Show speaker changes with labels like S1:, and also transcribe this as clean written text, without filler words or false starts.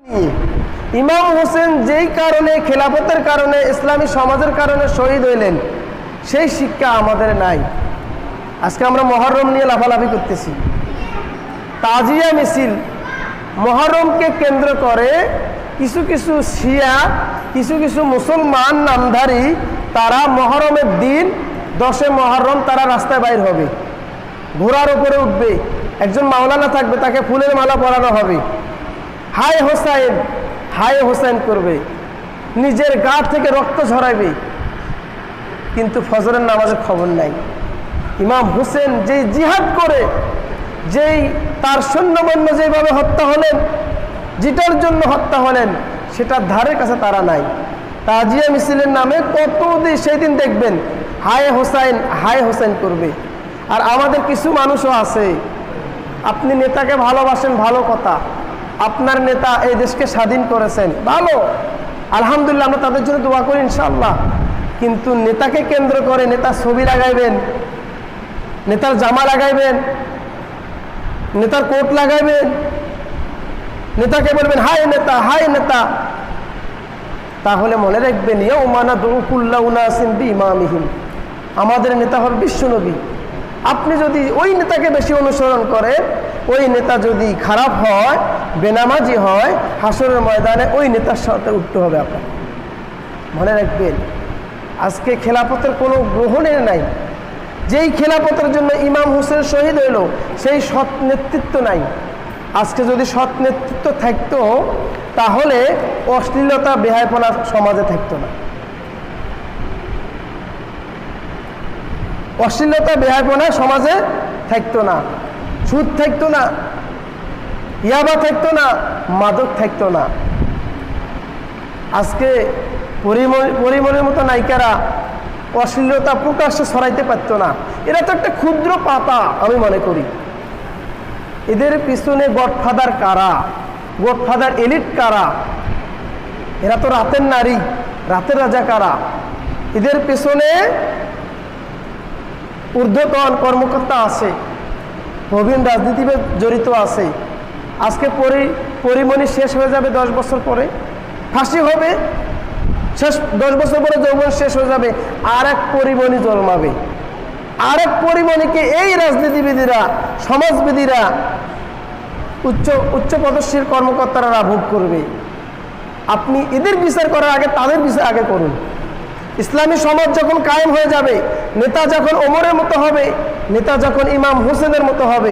S1: ইমাম হোসেন যেই কারণে খেলাফতের কারণে ইসলামী সমাজের কারণে শহীদ হইলেন সেই শিক্ষা আমাদের নাই। আজকে আমরা মহরম নিয়ে লাফালাফি করতেছি, তাজিয়া মিছিল। মহরমকে কেন্দ্র করে কিছু কিছু শিয়া, কিছু কিছু মুসলমান নামধারী তারা মহরমের দিন 10 মহরম তারা রাস্তায় বাইর হবে, ঘোড়ার উপরে উঠবে, একজন মাওলানা থাকবে, তাকে ফুলের মালা পরানো হবে, হায় হোসাইন হায় হোসেন করবে, নিজের গা থেকে রক্ত ঝরাইবে, কিন্তু ফজরের নামাজের খবর নাই। ইমাম হোসেন যেই জিহাদ করে, যেই তার সৈন্যবন্য যেভাবে হত্যা হলেন, যেটার জন্য হত্যা হলেন, সেটার ধারে কাছে তারা নাই। তাজিয়া মিছিলের নামে কতদিন সেই দিন দেখবেন হায় হোসেন করবে। আর আমাদের কিছু মানুষও আছে, আপনি নেতাকে ভালোবাসেন, ভালো কথা, আপনার নেতা এই দেশকে স্বাধীন করেছেন, ভালো, আলহামদুলিল্লাহ, আমরা তাদের জন্য দোয়া করি ইনশাআল্লাহ। কিন্তু নেতাকে কেন্দ্র করে নেতার ছবি লাগাইবেন, নেতার জামা লাগাইবেন, নেতার কোট লাগাইবেন, নেতাকে বলবেন হায় নেতা হায় নেতা, তাহলে মনে রাখবেন ইয়াউমানা দুকুল্লা উনাসিন বিইমামিহিম, আমাদের নেতা হল বিশ্বনবী। আপনি যদি ওই নেতাকে বেশি অনুসরণ করেন, ওই নেতা যদি খারাপ হয়, বেনামাজি হয়, হাসরের ময়দানে ওই নেতার সাথে উঠতে হবে আপনার। মনে রাখবেন, আজকে খেলাফতের কোনো গ্রহণের নাই। যেই খেলাফতের জন্য ইমাম হোসেন শহীদ হইল, সেই সৎ নেতৃত্ব নাই। আজকে যদি সৎ নেতৃত্ব থাকতো, তাহলে অশ্লীলতা বেহায়াপনা সমাজে থাকতো না, অশ্লীলতা বেহায়াপনা সমাজে থাকতো না, সুদ থাকতো না, ইয়াবা থাকতো না, মাদক থাকতো না। আজকে পরিমলের মতো নায়িকারা অশ্লীলতা প্রকাশ্যে ছড়াইতে পারতো না। এরা তো একটা ক্ষুদ্র পাতা আমি মনে করি। এদের পিছনে গডফাদার কারা, গডফাদার এলিট কারা? এরা তো রাতের নারী, রাতের রাজা কারা? এদের পেছনে ঊর্ধ্বতন কর্মকর্তা আছে, প্রবীণ রাজনীতিবিদ জড়িত আছে। আজকে পরিমণি শেষ হয়ে যাবে 10 বছর পরে, ফাঁসি হবে, শেষ 10 বছর পরে যৌবন শেষ হয়ে যাবে, আর এক পরিমণি জন্মাবে। আর এক পরিমণিকে এই রাজনীতিবিদরা, সমাজবিদরা, উচ্চ পদস্থীর কর্মকর্তারা ভোগ করবে। আপনি এদের বিচার করার আগে তাদের বিচার আগে করুন। ইসলামী সমাজ যখন কায়েম হয়ে যাবে, নেতা যখন ওমরের মতো হবে, নেতা যখন ইমাম হোসেনের মতো হবে,